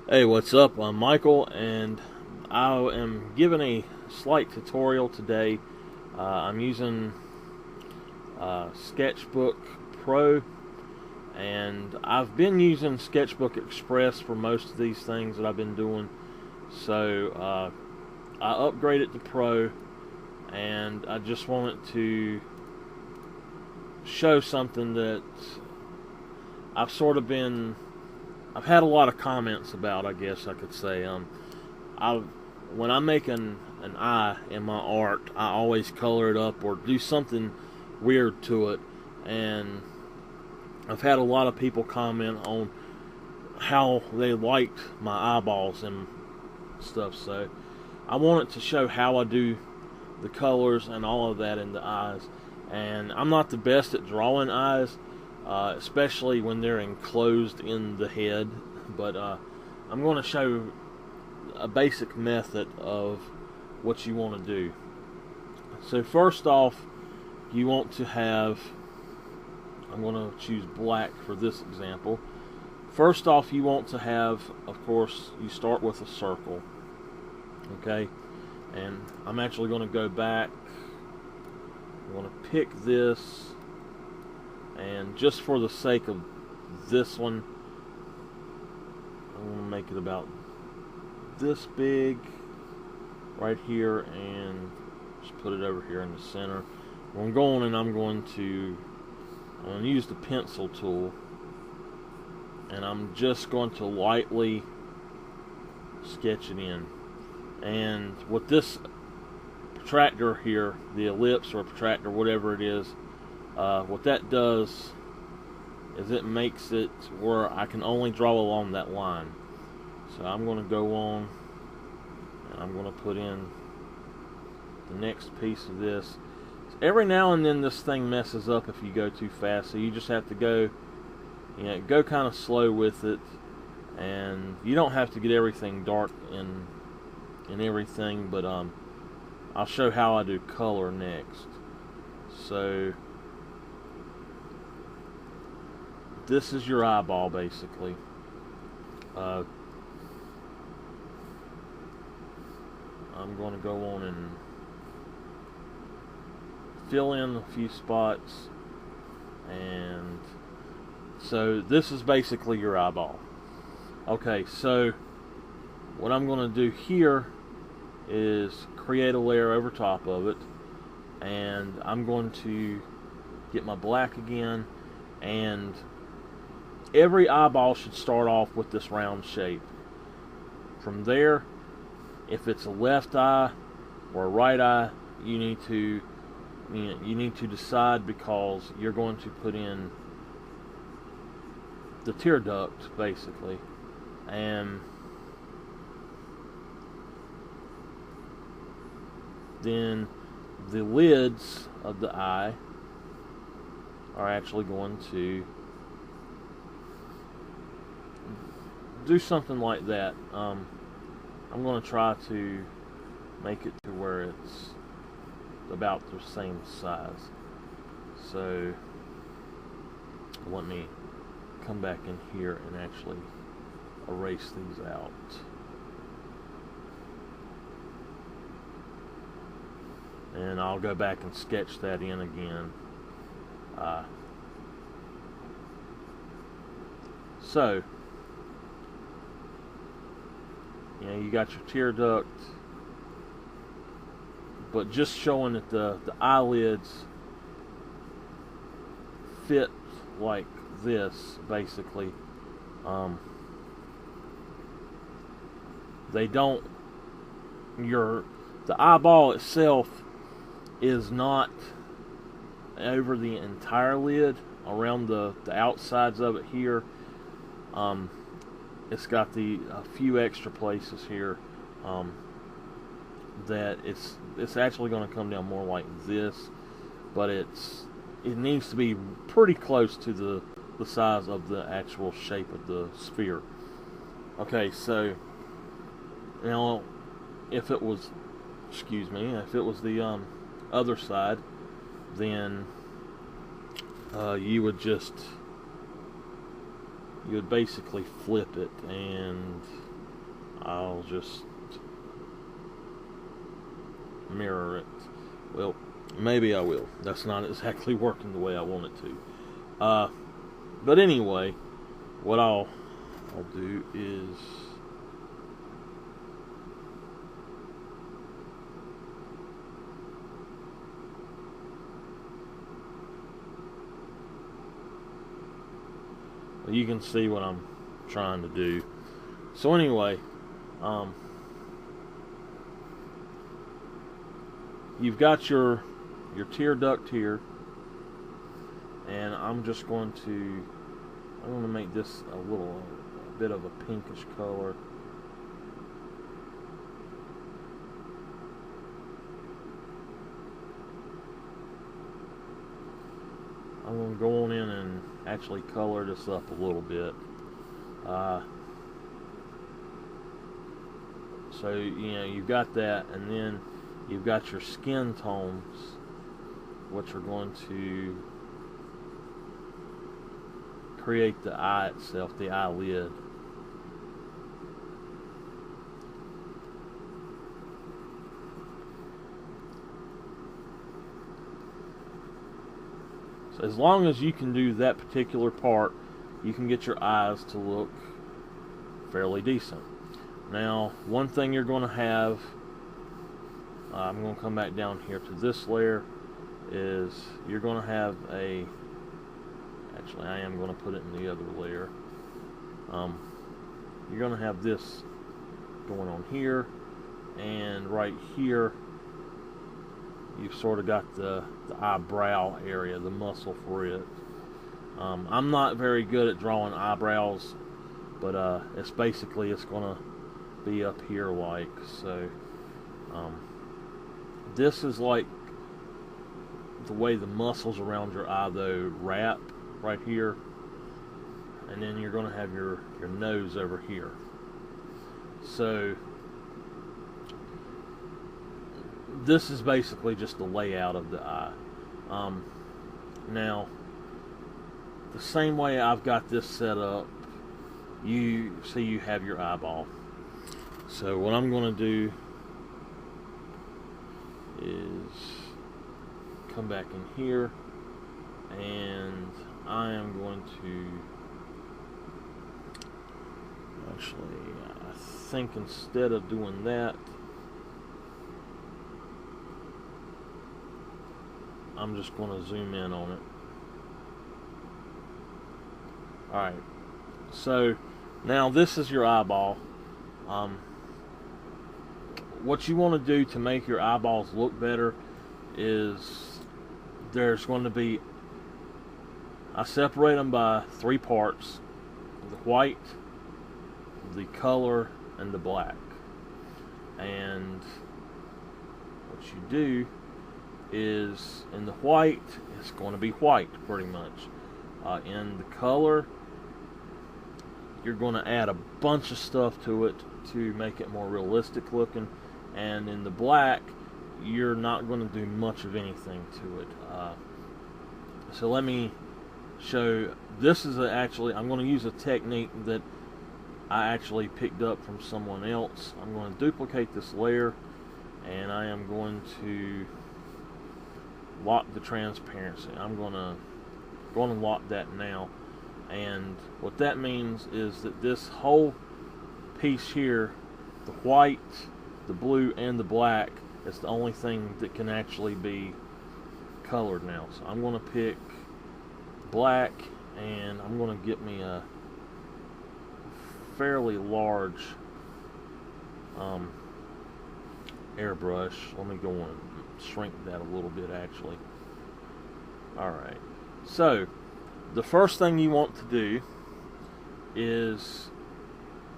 Hey, what's up? I'm Michael, and I am giving a slight tutorial today. I'm using Sketchbook Pro, and I've been using Sketchbook Express for most of these things that I've been doing. So I upgraded to Pro, and I just wanted to show something that I've sort of been I've had a lot of comments about, I guess I could say. I when I make an eye in my art, I always color it up or do something weird to it, and I've had a lot of people comment on how they liked my eyeballs and stuff. So I wanted to show how I do the colors and all of that in the eyes. And I'm not the best at drawing eyes, especially when they're enclosed in the head, but I'm going to show a basic method of what you want to do. So first off, you want to have, I'm going to choose black for this example. First off, you want to have, of course, you start with a circle, okay? And I'm actually going to go back. I'm going to pick this, and just for the sake of this one, I'm going to make it about this big right here, and just put it over here in the center. I'm going and I'm going to use the pencil tool, and I'm just going to lightly sketch it in. And with this protractor here, the ellipse or protractor, whatever it is, what that does is it makes it where I can only draw along that line. So I'm going to go on, and I'm going to put in the next piece of this. Every now and then this thing messes up if you go too fast, so you just have to go kind of slow with it, and you don't have to get everything dark and everything, but I'll show how I do color next. So this is your eyeball, basically. I'm going to go on and fill in a few spots, and so this is basically your eyeball. Okay, so what I'm going to do here is create a layer over top of it, and I'm going to get my black again, and every eyeball should start off with this round shape. From there, if it's a left eye or a right eye, you need to decide, because you're going to put in the tear duct basically, and then the lids of the eye are actually going to do something like that. I'm going to try to make it to where it's about the same size. So let me come back in here and actually erase these out. And I'll go back and sketch that in again. So you got your tear duct, but just showing that the eyelids fit like this, basically. They don't, the eyeball itself is not over the entire lid, around the outsides of it here. It's got a few extra places here that it's actually going to come down more like this, but it needs to be pretty close to the size of the actual shape of the sphere. Okay, so now if it was the other side, then you would basically flip it, and I'll just mirror it. Well, maybe I will. That's not exactly working the way I want it to. But anyway, what I'll do is you can see what I'm trying to do. So anyway, you've got your tear duct here, and I'm going to make this a bit of a pinkish color. I'm going to go on in and actually color this up a little bit. So, you've got that, and then you've got your skin tones, which are going to create the eye itself, the eyelid. So as long as you can do that particular part, you can get your eyes to look fairly decent. Now, one thing you're going to have, I'm going to come back down here to this layer, is you're going to have actually I am going to put it in the other layer. You're going to have this going on here, and right here you've sort of got the eyebrow area, the muscle for it. I'm not very good at drawing eyebrows, but it's going to be up here like so. This is like the way the muscles around your eye though wrap right here, and then you're going to have your nose over here. So this is basically just the layout of the eye. Now, the same way I've got this set up, you see you have your eyeball. So what I'm going to do is come back in here, and I am going to I think instead of doing that, I'm just going to zoom in on it. Alright, so now this is your eyeball. What you want to do to make your eyeballs look better is there's going to be, I separate them by 3 parts: the white, the color, and the black. And what you do is, in the white, it's going to be white pretty much. In the color, you're going to add a bunch of stuff to it to make it more realistic looking, and in the black, you're not going to do much of anything to it. So let me show. This is actually, I'm going to use a technique that I actually picked up from someone else. I'm going to duplicate this layer, and I am going to lock the transparency. I'm going to lock that now, and what that means is that this whole piece here, the white, the blue, and the black, is the only thing that can actually be colored now. So I'm going to pick black, and I'm going to get me a fairly large airbrush. Let me go and shrink that a little bit actually. Alright, so the first thing you want to do is,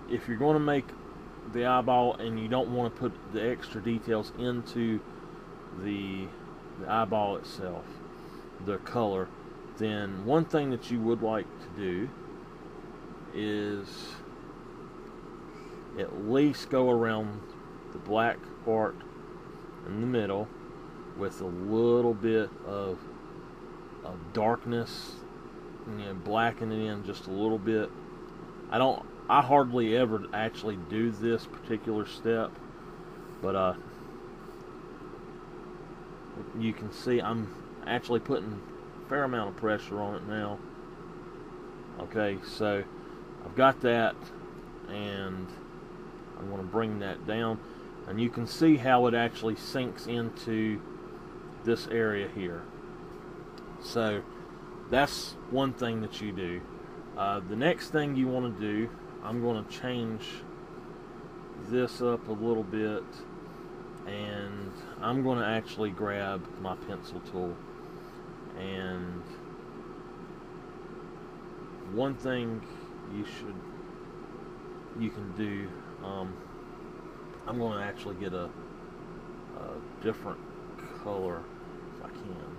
if you're going to make the eyeball and you don't want to put the extra details into the eyeball itself, the color, then one thing that you would like to do is at least go around the black part in the middle with a little bit of darkness, blacken it in just a little bit. I don't I hardly ever actually do this particular step, but you can see I'm actually putting a fair amount of pressure on it now. Okay, so I've got that, and I'm going to bring that down, and you can see how it actually sinks into this area here. So that's one thing that you do. The next thing you want to do, I'm going to change this up a little bit, and I'm going to actually grab my pencil tool. And one thing you can do, I'm going to actually get a different color if I can.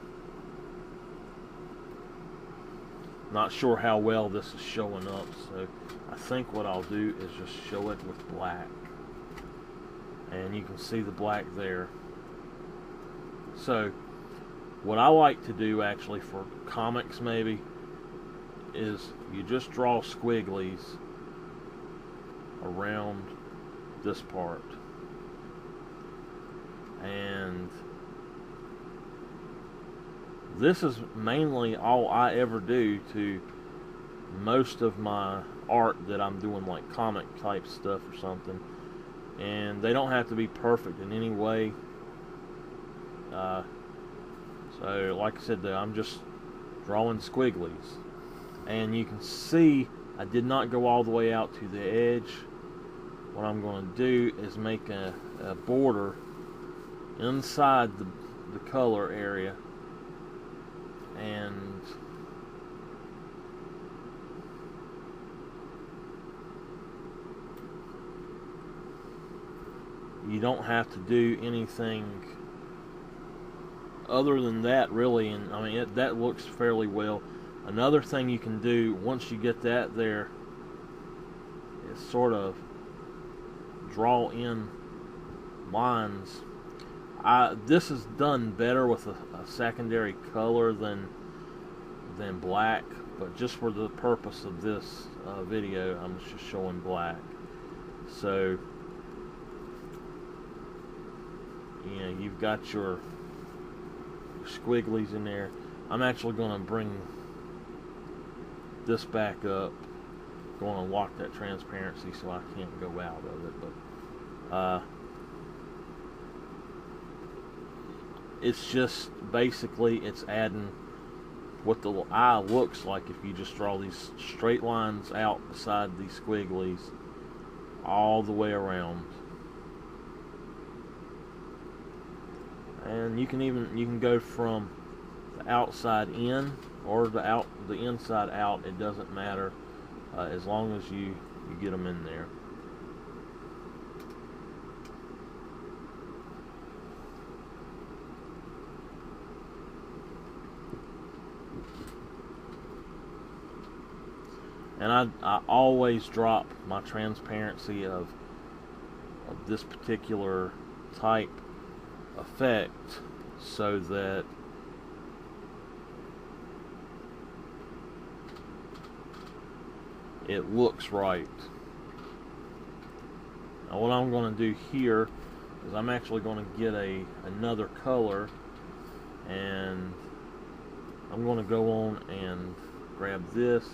Not sure how well this is showing up, so I think what I'll do is just show it with black. And you can see the black there. So what I like to do actually for comics maybe is you just draw squigglies around this part, and this is mainly all I ever do to most of my art that I'm doing, like comic type stuff or something, and they don't have to be perfect in any way. So like I said though, I'm just drawing squigglies, and you can see I did not go all the way out to the edge. What I'm going to do is make a border inside the color area, and you don't have to do anything other than that really, and I mean that looks fairly well. Another thing you can do once you get that there is sort of draw in lines. This is done better with a secondary color than black, but just for the purpose of this video, I'm just showing black. So you've got your squigglies in there. I'm actually going to bring this back up, going to lock that transparency so I can't go out of it, but it's just basically it's adding what the eye looks like if you just draw these straight lines out beside these squigglies all the way around. And you can go from the outside in or the inside out. It doesn't matter, as long as you get them in there. And I always drop my transparency of this particular type effect so that it looks right. Now what I'm going to do here is I'm actually going to get another color, and I'm going to go on and grab this.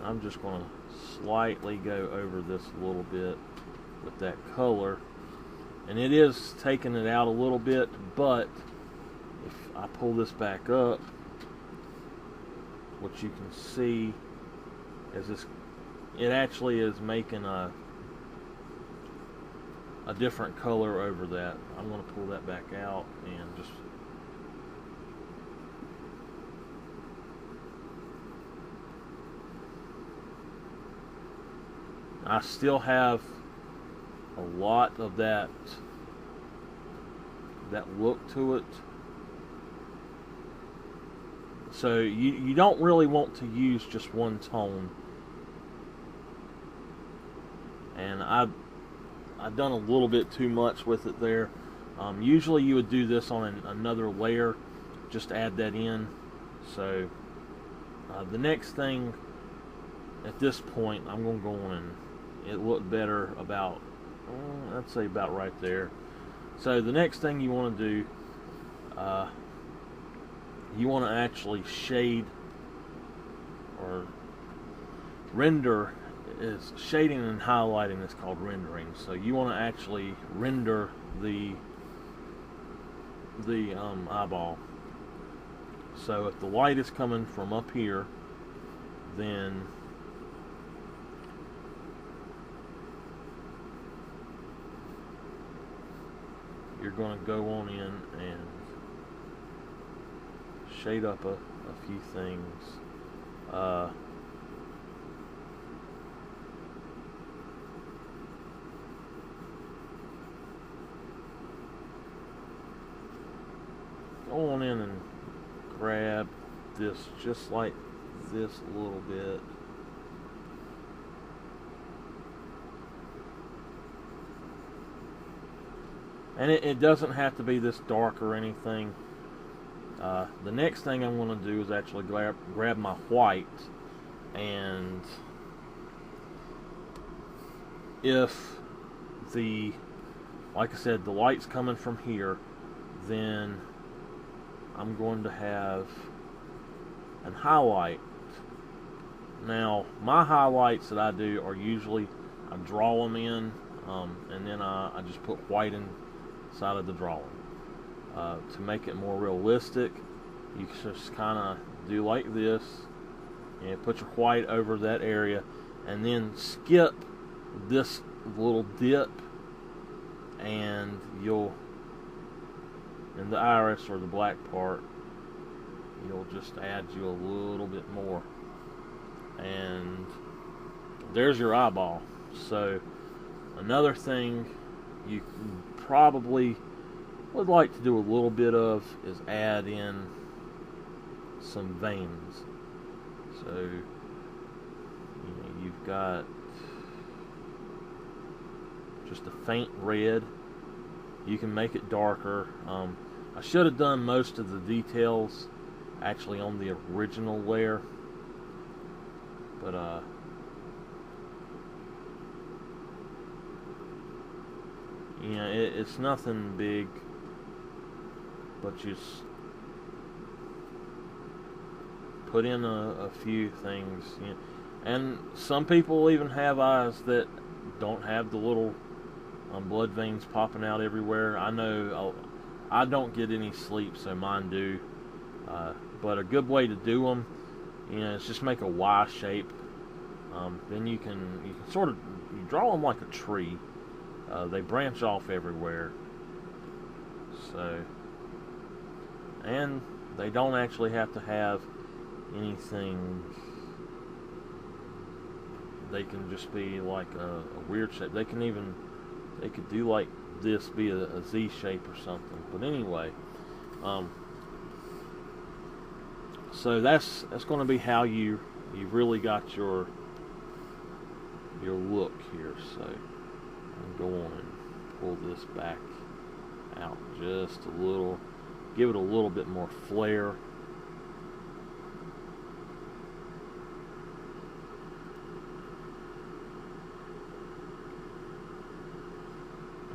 I'm just going to slightly go over this a little bit with that color, and it is taking it out a little bit, but if I pull this back up, what you can see is this, it actually is making a different color over that. I'm going to pull that back out and just I still have a lot of that look to it. So you don't really want to use just one tone. And I've done a little bit too much with it there. Usually you would do this on another layer, just add that in. So the next thing at this point, I'm going to go on and it looked better about, I'd say about right there. So the next thing you want to do, you want to actually shade or render. Is shading and highlighting is called rendering. So you want to actually render the eyeball. So if the light is coming from up here, then you're going to go on in and shade up a few things. Go on in and grab this just like this a little bit. And it doesn't have to be this dark or anything. The next thing I'm going to do is actually grab my white, and if like I said, the light's coming from here, then I'm going to have an highlight. Now, my highlights that I do are usually, I draw them in, and then I just put white inside of the drawing. To make it more realistic, you just kind of do like this, and put your white over that area, and then skip this little dip, and you'll, in the iris or the black part, you'll just add you a little bit more, and there's your eyeball. So another thing you probably would like to do a little bit of is add in some veins. So you've got just a faint red. You can make it darker. I should have done most of the details actually on the original layer, but it's nothing big, but just put in a few things. And some people even have eyes that don't have the little blood veins popping out everywhere. I know I don't get any sleep, so mine do. But a good way to do them, is just make a Y shape. Then you can sort of draw them like a tree. They branch off everywhere. So, and they don't actually have to have anything. They can just be like a weird shape. They could do like this, be a Z shape or something. But anyway, so that's going to be how you've really got your look here. So I'll go on and pull this back out just a little, give it a little bit more flair.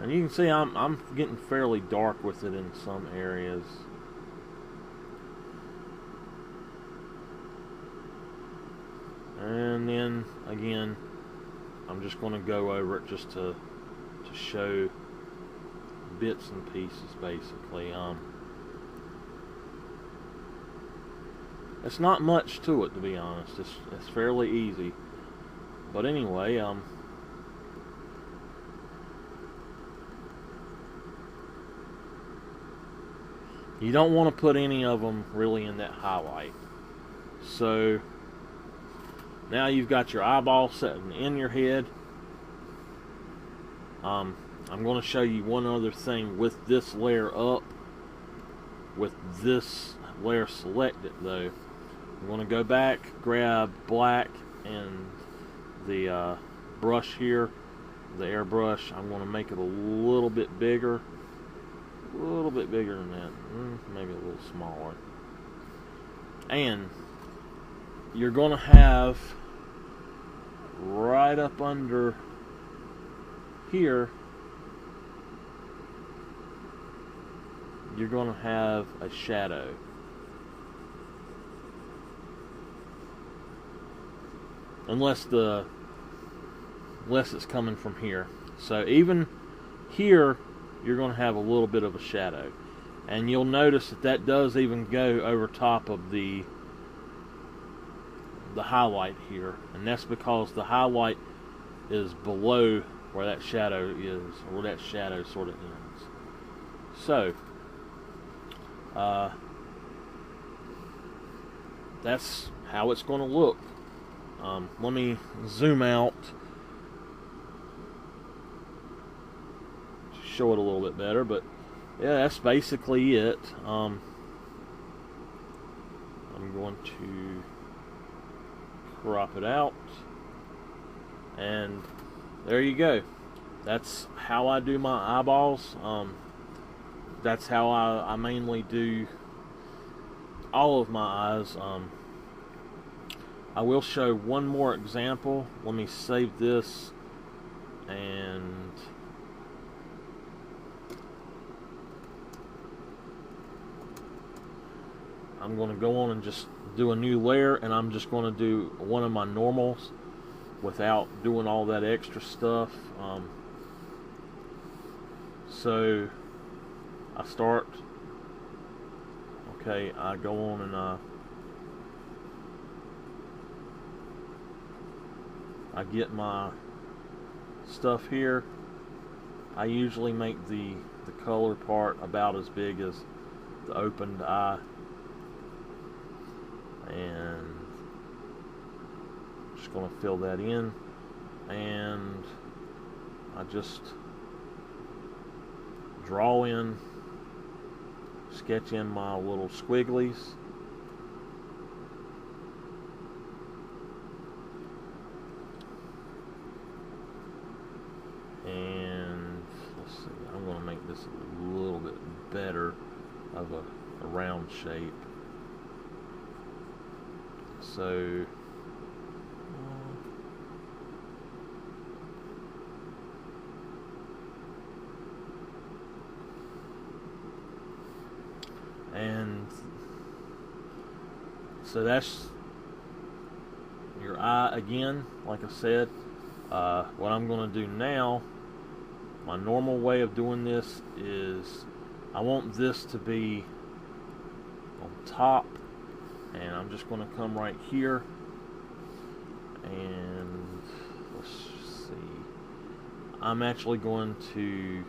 And you can see I'm getting fairly dark with it in some areas. And then again, I'm just going to go over it just to show bits and pieces, basically. It's not much to it, to be honest. It's fairly easy. But anyway, you don't want to put any of them really in that highlight. So now you've got your eyeball sitting in your head. I'm going to show you one other thing with this layer up. With this layer selected though, I'm going to go back, grab black and the brush here, the airbrush. I'm going to make it a little bit bigger. A little bit bigger than that, maybe a little smaller. And you're going to have right up under here, you're going to have a shadow. Unless it's coming from here. So even here, you're going to have a little bit of a shadow. And you'll notice that does even go over top of the highlight here. And that's because the highlight is below where that shadow is, or where that shadow sort of ends. So, that's how it's going to look. Let me zoom out to show it a little bit better, but yeah, that's basically it. I'm going to crop it out, and there you go. That's how I do my eyeballs. That's how I mainly do all of my eyes. I will show one more example. Let me save this, and I'm going to go on and just do a new layer, and I'm just going to do one of my normals without doing all that extra stuff. So I start, okay, I go on and I get my stuff here. I usually make the color part about as big as the opened eye, and I'm just going to fill that in, and I just draw in, sketch in my little squigglies. And let's see, I'm going to make this a little bit better of a round shape. So and so that's your eye again. Like I said, what I'm going to do now, my normal way of doing this is I want this to be on top, and I'm just going to come right here, and let's see, I'm actually going to,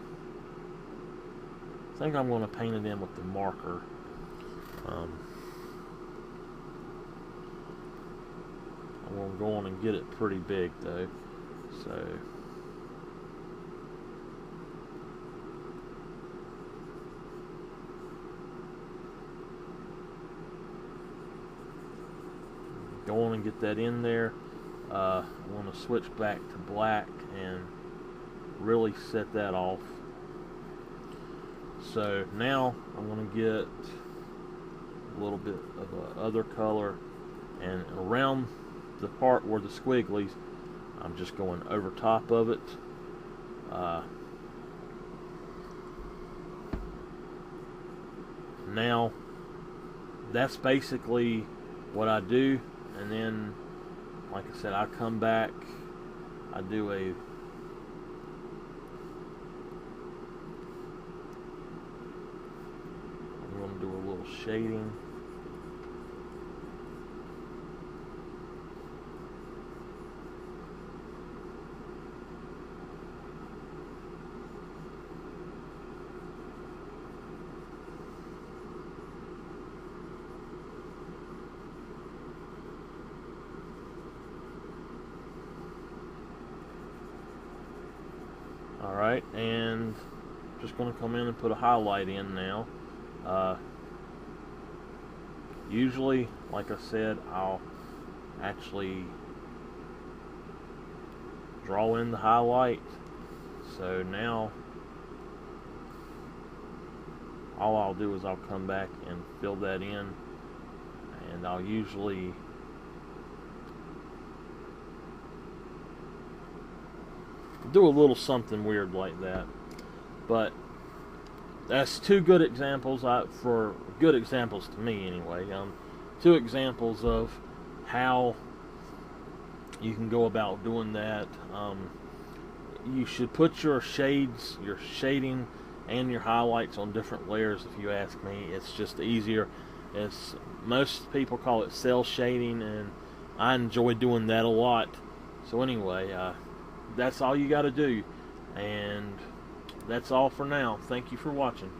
I think I'm going to paint it in with the marker. I'm going to go on and get it pretty big though. So go on and get that in there. I want to switch back to black and really set that off. So now I'm going to get a little bit of other color, and around the part where the squigglies, I'm just going over top of it. Now that's basically what I do, and then like I said, I come back, I do I'm going to do a little shading. Alright, and just going to come in and put a highlight in now. Usually, like I said, I'll actually draw in the highlight. So now all I'll do is I'll come back and fill that in, and I'll usually do a little something weird like that. But that's two good examples, for good examples to me anyway. Two examples of how you can go about doing that. You should put your shades, your shading, and your highlights on different layers. If you ask me, it's just easier. Most people call it cell shading, and I enjoy doing that a lot. So anyway, that's all you got to do, and that's all for now. Thank you for watching.